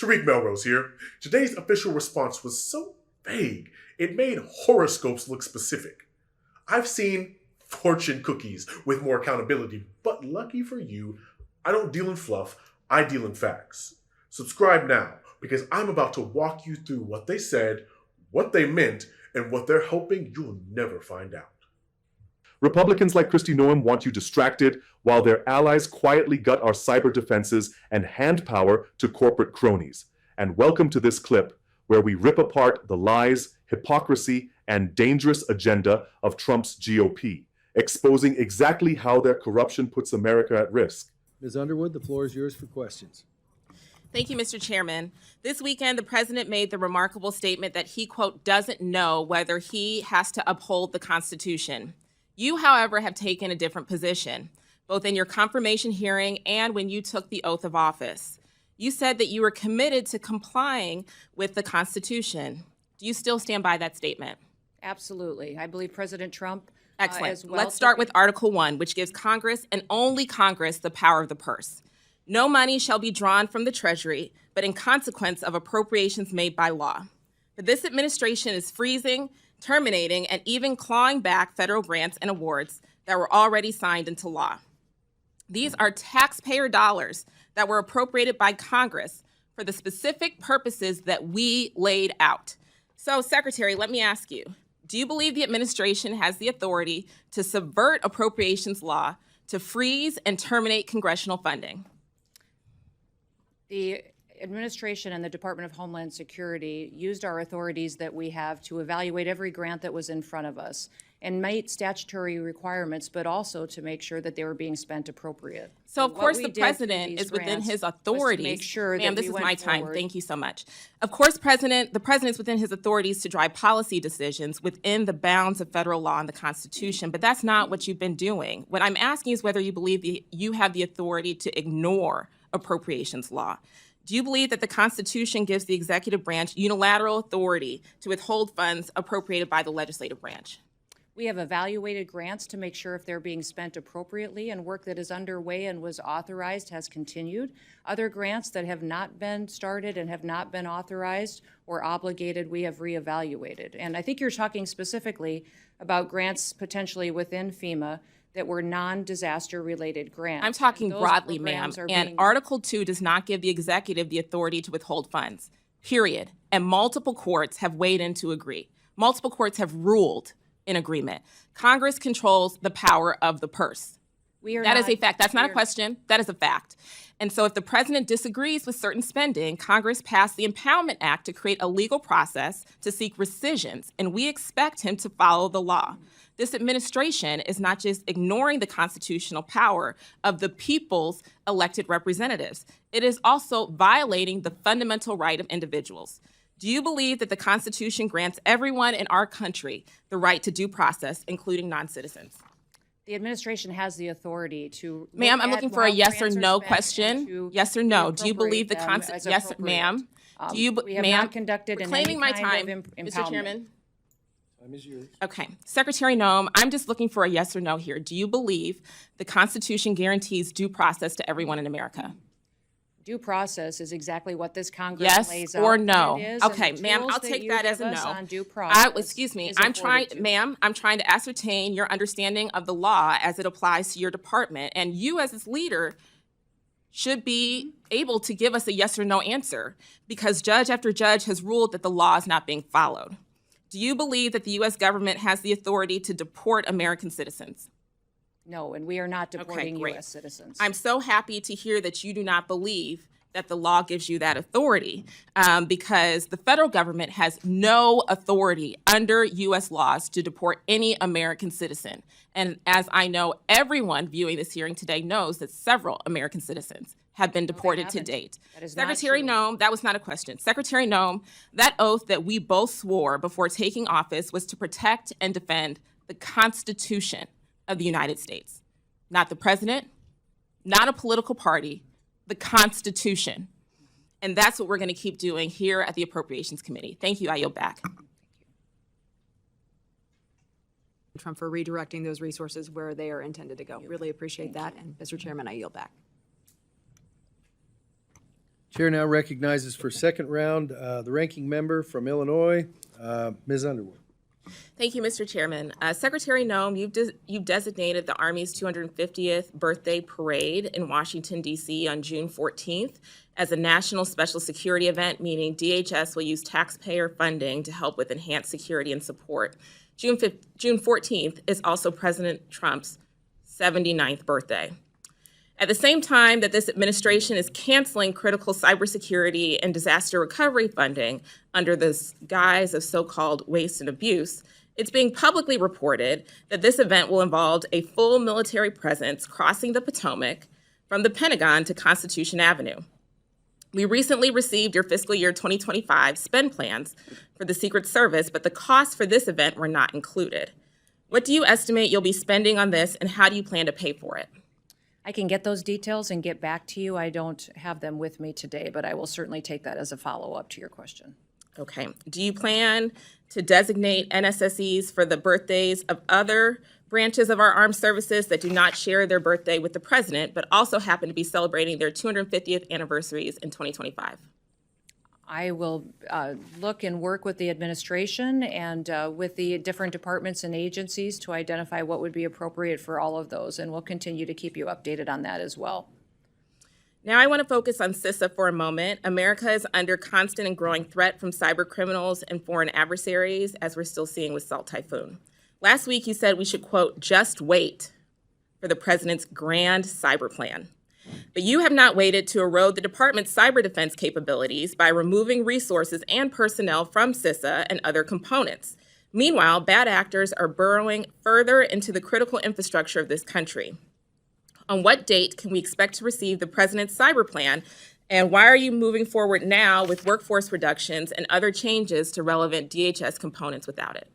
Tariq Melrose here. Today's official response was so vague, it made horoscopes look specific. I've seen fortune cookies with more accountability, but lucky for you, I don't deal in fluff, I deal in facts. Subscribe now, because I'm about to walk you through what they said, what they meant, and what they're hoping you'll never find out. Republicans like Kristi Noem want you distracted while their allies quietly gut our cyber defenses and hand power to corporate cronies. And welcome to this clip where we rip apart the lies, hypocrisy, and dangerous agenda of Trump's GOP, exposing exactly how their corruption puts America at risk. Ms. Underwood, the floor is yours for questions. Thank you, Mr. Chairman. This weekend, the president made the remarkable statement that he, quote, doesn't know whether he has to uphold the Constitution. You, however, have taken a different position, both in your confirmation hearing and when you took the oath of office. You said that you were committed to complying with the Constitution. Do you still stand by that statement? Absolutely. I believe President Trump Excellent. as well. Let's start with Article 1, which gives Congress and only Congress the power of the purse. No money shall be drawn from the Treasury, but in consequence of appropriations made by law. But this administration is freezing, terminating, and even clawing back federal grants and awards that were already signed into law. These are taxpayer dollars that were appropriated by Congress for the specific purposes that we laid out. So, Secretary, let me ask you, do you believe the administration has the authority to subvert appropriations law to freeze and terminate congressional funding? The administration and the Department of Homeland Security used our authorities that we have to evaluate every grant that was in front of us and meet statutory requirements, but also to make sure that they were being spent appropriate. So, of course, the president is within his authorities. Make sure Ma'am, that this we is went my time. forward. Thank you so much. Of course, the president's within his authorities to drive policy decisions within the bounds of federal law and the Constitution, but that's not what you've been doing. What I'm asking is whether you believe you have the authority to ignore appropriations law. Do you believe that the Constitution gives the executive branch unilateral authority to withhold funds appropriated by the legislative branch? We have evaluated grants to make sure if they're being spent appropriately, and work that is underway and was authorized has continued. Other grants that have not been started and have not been authorized or obligated, we have reevaluated. And I think you're talking specifically about grants potentially within FEMA that were non-disaster related grants. I'm talking Those broadly, ma'am, programs are and being- Article 2 does not give the executive the authority to withhold funds, period. And multiple courts have weighed in to agree. Multiple courts have ruled in agreement. Congress controls the power of the purse. That is a fact. That's not a question. That is a fact. And so if the president disagrees with certain spending, Congress passed the Impoundment Act to create a legal process to seek rescissions, and we expect him to follow the law. This administration is not just ignoring the constitutional power of the people's elected representatives. It is also violating the fundamental right of individuals. Do you believe that the Constitution grants everyone in our country the right to due process, including non-citizens? The administration has the authority to. Ma'am, I'm looking for a yes or no question. To Yes or no. Do you believe the Constitution? Yes, ma'am. Do you, We have ma'am? not conducted in Reclaiming my any kind time, of Mr. impoundment. Chairman. Time is yours. Okay. Secretary Noem, I'm just looking for a yes or no here. Do you believe the Constitution guarantees due process to everyone in America? Due process is exactly what this Congress Yes lays out. or no? It is, Okay, and the ma'am, tools I'll take you that as give a us no. on due process Excuse me, is I'm trying, afforded to. ma'am, I'm trying to ascertain your understanding of the law as it applies to your department. And you as its leader should be able to give us a yes or no answer, because judge after judge has ruled that the law is not being followed. Do you believe that the U.S. government has the authority to deport American citizens? No, and we are not deporting great. U.S. citizens. I'm so happy to hear that you do not believe that the law gives you that authority, because the federal government has no authority under U.S. laws to deport any American citizen. And as I know, everyone viewing this hearing today knows that several American citizens have been deported to haven't. date. That is not Secretary true. Noem, that was not a question. Secretary Noem, that oath that we both swore before taking office was to protect and defend the Constitution of the United States, not the president, not a political party, the Constitution. And that's what we're going to keep doing here at the Appropriations Committee. Thank you. I yield back. Trump for redirecting those resources where they are intended to go. Really appreciate that. And Mr. Chairman, I yield back. Chair now recognizes for second round the ranking member from Illinois, Ms. Underwood. Thank you, Mr. Chairman. Secretary Noem, you've designated the Army's 250th birthday parade in Washington, D.C. on June 14th as a national special security event, meaning DHS will use taxpayer funding to help with enhanced security and support. June 14th is also President Trump's 79th birthday. At the same time that this administration is canceling critical cybersecurity and disaster recovery funding under the guise of so-called waste and abuse, it's being publicly reported that this event will involve a full military presence crossing the Potomac from the Pentagon to Constitution Avenue. We recently received your fiscal year 2025 spend plans for the Secret Service, but the costs for this event were not included. What do you estimate you'll be spending on this, and how do you plan to pay for it? I can get those details and get back to you. I don't have them with me today, but I will certainly take that as a follow-up to your question. Okay. Do you plan to designate NSSEs for the birthdays of other branches of our armed services that do not share their birthday with the president, but also happen to be celebrating their 250th anniversaries in 2025? I will look and work with the administration and with the different departments and agencies to identify what would be appropriate for all of those, and we'll continue to keep you updated on that as well. Now I want to focus on CISA for a moment. America is under constant and growing threat from cyber criminals and foreign adversaries, as we're still seeing with Salt Typhoon. Last week you said we should, quote, just wait for the president's grand cyber plan. But you have not waited to erode the department's cyber defense capabilities by removing resources and personnel from CISA and other components. Meanwhile, bad actors are burrowing further into the critical infrastructure of this country. On what date can we expect to receive the president's cyber plan, and why are you moving forward now with workforce reductions and other changes to relevant DHS components without it?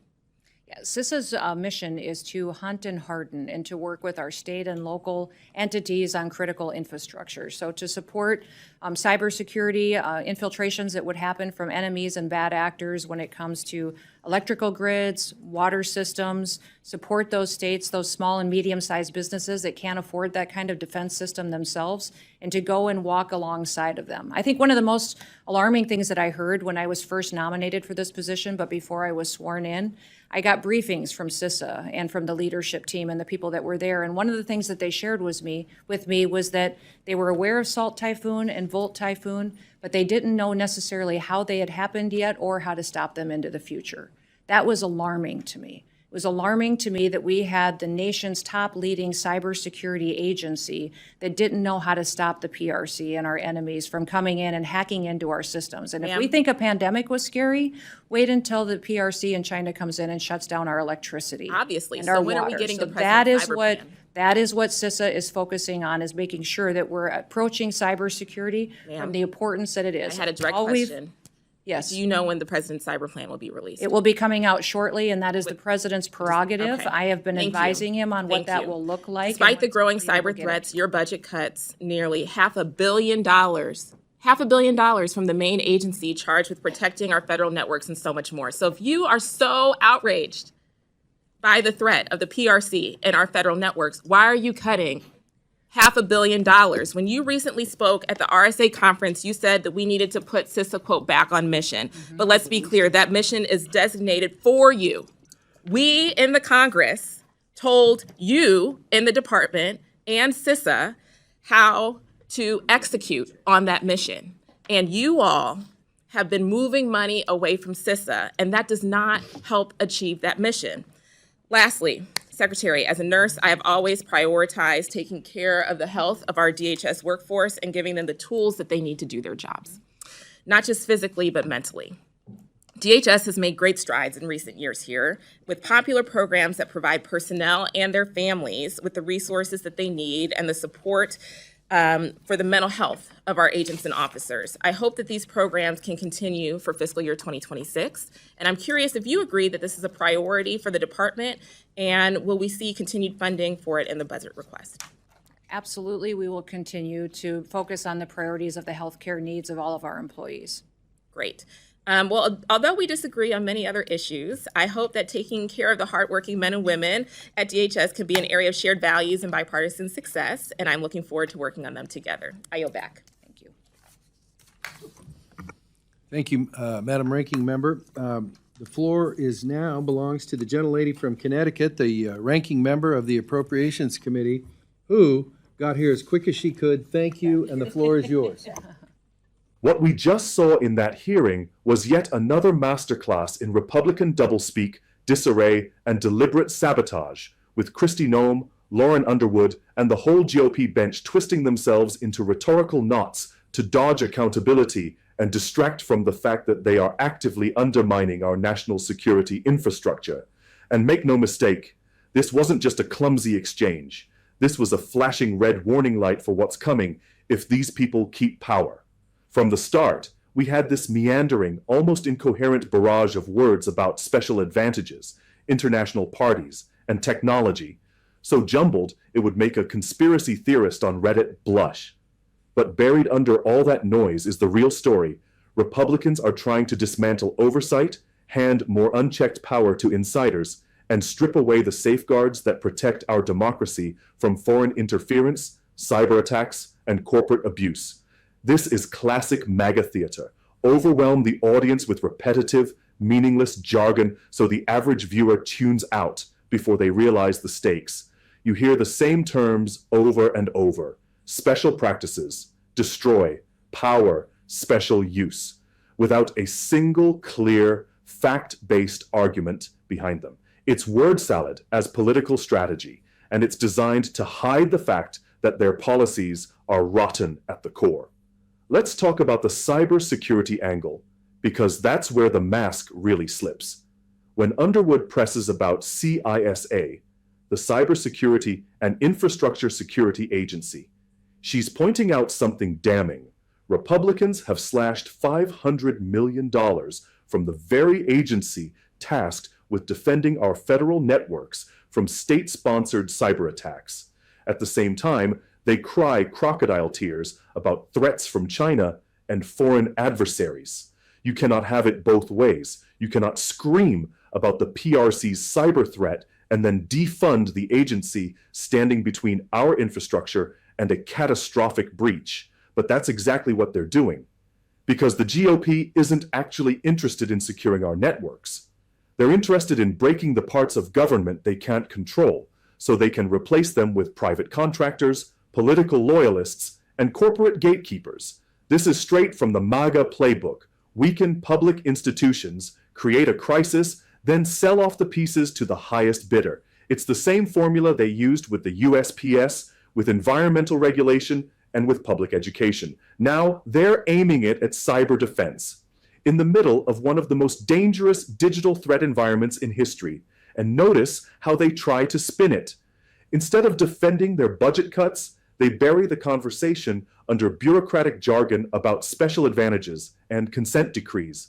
Yeah, CISA's mission is to hunt and harden and to work with our state and local entities on critical infrastructure. So to support cybersecurity infiltrations that would happen from enemies and bad actors when it comes to electrical grids, water systems, support those states, those small and medium-sized businesses that can't afford that kind of defense system themselves, and to go and walk alongside of them. I think one of the most alarming things that I heard when I was first nominated for this position, but before I was sworn in, I got briefings from CISA and from the leadership team and the people that were there. And one of the things that they shared with me was that they were aware of Salt Typhoon and Volt Typhoon, but they didn't know necessarily how they had happened yet or how to stop them into the future. That was alarming to me. It was alarming to me that we had the nation's top leading cybersecurity agency that didn't know how to stop the PRC and our enemies from coming in and hacking into our systems. And if we think a pandemic was scary, wait until the PRC in China comes in and shuts down our electricity. Obviously. And So our when are we water. getting So the that president's is cyber what plan? that is what CISA is focusing on, is making sure that we're approaching cybersecurity from the importance that it is. I had a direct All we've- question. Yes. Do you know when the president's cyber plan will be released? It will be coming out shortly, and that is the president's prerogative. Okay. I have been Thank you. advising him on what Thank that you. will look like. Despite the and growing we will cyber get it. threats, your budget cuts nearly $500 million from the main agency charged with protecting our federal networks and so much more. So if you are so outraged by the threat of the PRC and our federal networks, why are you cutting $500 million? When you recently spoke at the RSA conference, you said that we needed to put CISA, quote, back on mission. But let's be clear, that mission is designated for you. We in the Congress told you in the department and CISA how to execute on that mission. And you all have been moving money away from CISA, and that does not help achieve that mission. Lastly, Secretary, as a nurse, I have always prioritized taking care of the health of our DHS workforce and giving them the tools that they need to do their jobs, not just physically, but mentally. DHS has made great strides in recent years here with popular programs that provide personnel and their families with the resources that they need and the support for the mental health of our agents and officers. I hope that these programs can continue for fiscal year 2026. And I'm curious if you agree that this is a priority for the department, and will we see continued funding for it in the budget request? Absolutely, we will continue to focus on the priorities of the healthcare needs of all of our employees. Great. Well, although we disagree on many other issues, I hope that taking care of the hardworking men and women at DHS can be an area of shared values and bipartisan success, and I'm looking forward to working on them together. I yield back. Thank you. Thank you, Madam Ranking Member. The floor belongs to the gentlelady from Connecticut, the ranking member of the Appropriations Committee, who got here as quick as she could. Thank you, and the floor is yours. What we just saw in that hearing was yet another masterclass in Republican doublespeak, disarray, and deliberate sabotage, with Kristi Noem, Lauren Underwood, and the whole GOP bench twisting themselves into rhetorical knots to dodge accountability and distract from the fact that they are actively undermining our national security infrastructure. And make no mistake, this wasn't just a clumsy exchange. This was a flashing red warning light for what's coming if these people keep power. From the start, we had this meandering, almost incoherent barrage of words about special advantages, international parties, and technology, so jumbled it would make a conspiracy theorist on Reddit blush. But buried under all that noise is the real story. Republicans are trying to dismantle oversight, hand more unchecked power to insiders, and strip away the safeguards that protect our democracy from foreign interference, cyber attacks, and corporate abuse. This is classic MAGA theater. Overwhelm the audience with repetitive, meaningless jargon so the average viewer tunes out before they realize the stakes. You hear the same terms over and over. Special practices, destroy, power, special use, without a single clear, fact-based argument behind them. It's word salad as political strategy, and it's designed to hide the fact that their policies are rotten at the core. Let's talk about the cybersecurity angle, because that's where the mask really slips. When Underwood presses about CISA, the Cybersecurity and Infrastructure Security Agency, she's pointing out something damning. Republicans have slashed $500 million from the very agency tasked with defending our federal networks from state-sponsored cyber attacks. At the same time, they cry crocodile tears about threats from China and foreign adversaries. You cannot have it both ways. You cannot scream about the PRC's cyber threat and then defund the agency standing between our infrastructure and a catastrophic breach. But that's exactly what they're doing. Because the GOP isn't actually interested in securing our networks. They're interested in breaking the parts of government they can't control, so they can replace them with private contractors, political loyalists, and corporate gatekeepers. This is straight from the MAGA playbook. Weaken public institutions, create a crisis, then sell off the pieces to the highest bidder. It's the same formula they used with the USPS, with environmental regulation, and with public education. Now they're aiming it at cyber defense, in the middle of one of the most dangerous digital threat environments in history. And notice how they try to spin it. Instead of defending their budget cuts, they bury the conversation under bureaucratic jargon about special advantages and consent decrees.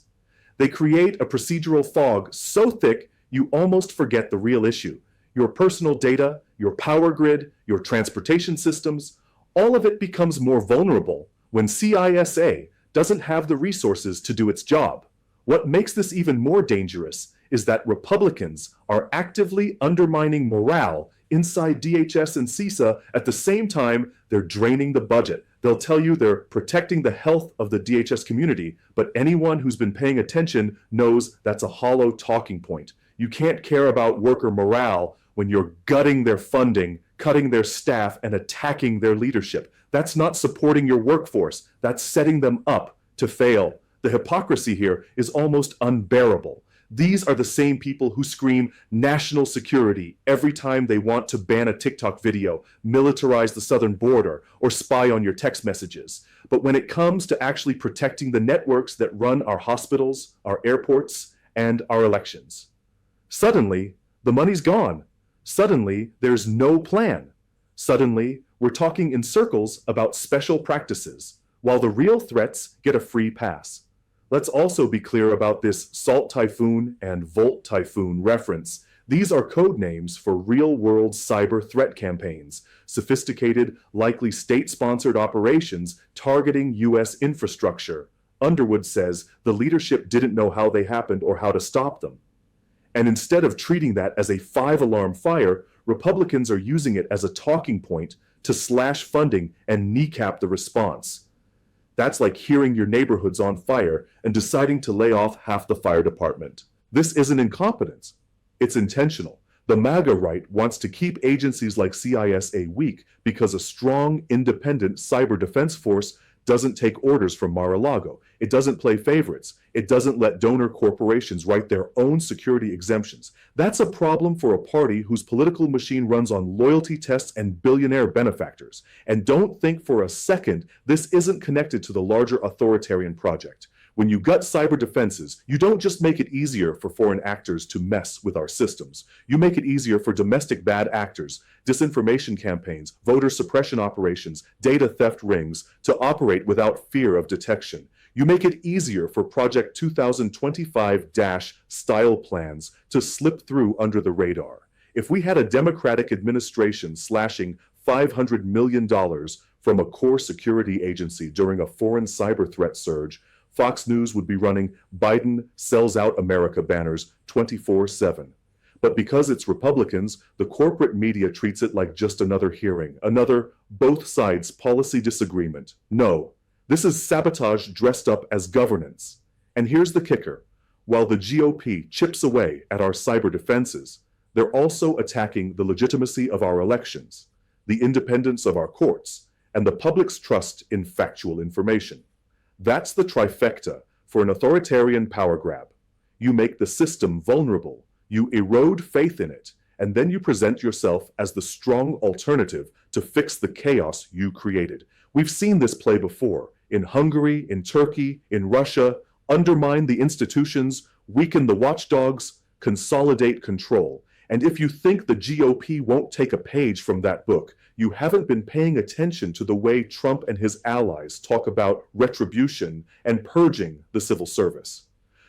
They create a procedural fog so thick you almost forget the real issue. Your personal data, your power grid, your transportation systems, all of it becomes more vulnerable when CISA doesn't have the resources to do its job. What makes this even more dangerous is that Republicans are actively undermining morale inside DHS and CISA at the same time they're draining the budget. They'll tell you they're protecting the health of the DHS community, but anyone who's been paying attention knows that's a hollow talking point. You can't care about worker morale when you're gutting their funding, cutting their staff, and attacking their leadership. That's not supporting your workforce. That's setting them up to fail. The hypocrisy here is almost unbearable. These are the same people who scream national security every time they want to ban a TikTok video, militarize the southern border, or spy on your text messages. But when it comes to actually protecting the networks that run our hospitals, our airports, and our elections, suddenly the money's gone. Suddenly there's no plan. Suddenly we're talking in circles about special practices, while the real threats get a free pass. Let's also be clear about this Salt Typhoon and Volt Typhoon reference. These are code names for real-world cyber threat campaigns, sophisticated, likely state-sponsored operations targeting U.S. infrastructure. Underwood says the leadership didn't know how they happened or how to stop them. And instead of treating that as a 5-alarm fire, Republicans are using it as a talking point to slash funding and kneecap the response. That's like hearing your neighborhood's on fire and deciding to lay off half the fire department. This isn't incompetence. It's intentional. The MAGA right wants to keep agencies like CISA weak because a strong, independent cyber defense force doesn't take orders from Mar-a-Lago. It doesn't play favorites. It doesn't let donor corporations write their own security exemptions. That's a problem for a party whose political machine runs on loyalty tests and billionaire benefactors. And don't think for a second this isn't connected to the larger authoritarian project. When you gut cyber defenses, you don't just make it easier for foreign actors to mess with our systems. You make it easier for domestic bad actors, disinformation campaigns, voter suppression operations, data theft rings to operate without fear of detection. You make it easier for Project 2025-style plans to slip through under the radar. If we had a Democratic administration slashing $500 million from a core security agency during a foreign cyber threat surge, Fox News would be running Biden sells out America banners 24/7. But because it's Republicans, the corporate media treats it like just another hearing, another both sides policy disagreement. No, this is sabotage dressed up as governance. And here's the kicker. While the GOP chips away at our cyber defenses, they're also attacking the legitimacy of our elections, the independence of our courts, and the public's trust in factual information. That's the trifecta for an authoritarian power grab. You make the system vulnerable, you erode faith in it, and then you present yourself as the strong alternative to fix the chaos you created. We've seen this play before, in Hungary, in Turkey, in Russia. Undermine the institutions, weaken the watchdogs, consolidate control. And if you think the GOP won't take a page from that book, you haven't been paying attention to the way Trump and his allies talk about retribution and purging the civil service.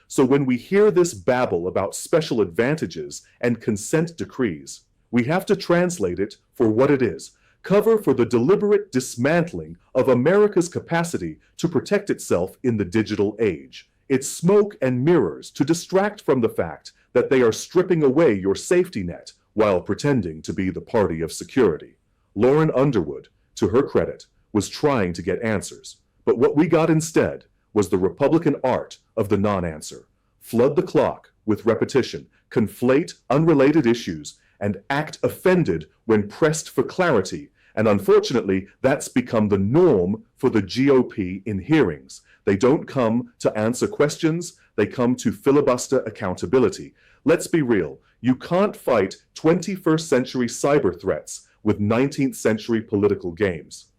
So when we hear this babble about special advantages and consent decrees, we have to translate it for what it is: cover for the deliberate dismantling of America's capacity to protect itself in the digital age. It's smoke and mirrors to distract from the fact that they are stripping away your safety net while pretending to be the party of security. Lauren Underwood, to her credit, was trying to get answers. But what we got instead was the Republican art of the non-answer. Flood the clock with repetition, conflate unrelated issues, and act offended when pressed for clarity. And unfortunately, that's become the norm for the GOP in hearings. They don't come to answer questions, they come to filibuster accountability. Let's be real, you can't fight 21st century cyber threats with 19th century political games.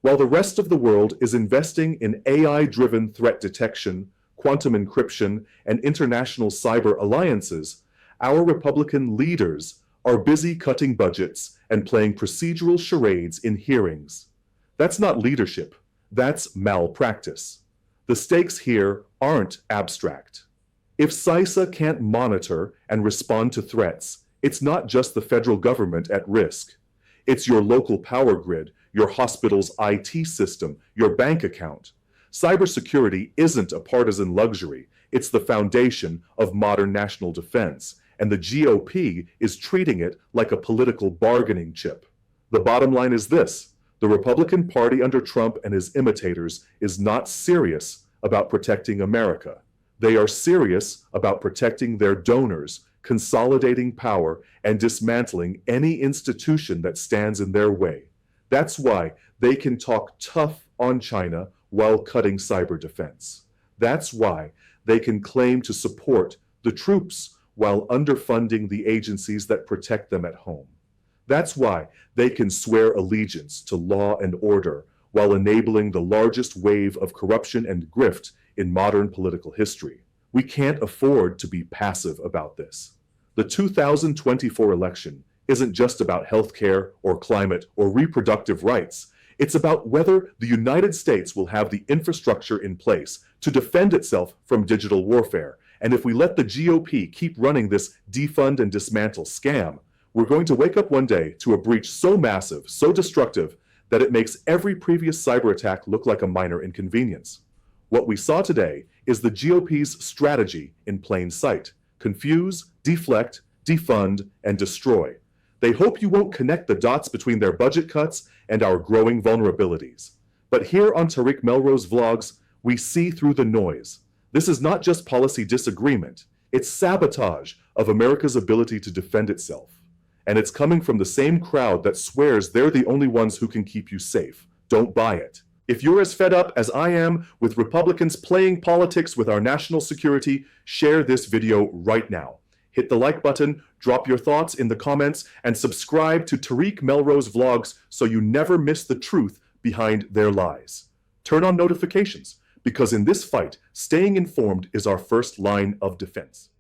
While the rest of the world is investing in AI-driven threat detection, quantum encryption, and international cyber alliances, our Republican leaders are busy cutting budgets and playing procedural charades in hearings. That's not leadership, that's malpractice. The stakes here aren't abstract. If CISA can't monitor and respond to threats, it's not just the federal government at risk. It's your local power grid, your hospital's IT system, your bank account. Cybersecurity isn't a partisan luxury. It's the foundation of modern national defense, and the GOP is treating it like a political bargaining chip. The bottom line is this: the Republican Party under Trump and his imitators is not serious about protecting America. They are serious about protecting their donors, consolidating power, and dismantling any institution that stands in their way. That's why they can talk tough on China while cutting cyber defense. That's why they can claim to support the troops while underfunding the agencies that protect them at home. That's why they can swear allegiance to law and order while enabling the largest wave of corruption and grift in modern political history. We can't afford to be passive about this. The 2024 election isn't just about healthcare or climate or reproductive rights. It's about whether the United States will have the infrastructure in place to defend itself from digital warfare. And if we let the GOP keep running this defund and dismantle scam, we're going to wake up one day to a breach so massive, so destructive, that it makes every previous cyber attack look like a minor inconvenience. What we saw today is the GOP's strategy in plain sight: confuse, deflect, defund, and destroy. They hope you won't connect the dots between their budget cuts and our growing vulnerabilities. But here on Tariq Melrose Vlogs, we see through the noise. This is not just policy disagreement, it's sabotage of America's ability to defend itself. And it's coming from the same crowd that swears they're the only ones who can keep you safe. Don't buy it. If you're as fed up as I am with Republicans playing politics with our national security, share this video right now. Hit the like button, drop your thoughts in the comments, and subscribe to Tariq Melrose Vlogs so you never miss the truth behind their lies. Turn on notifications, because in this fight, staying informed is our first line of defense.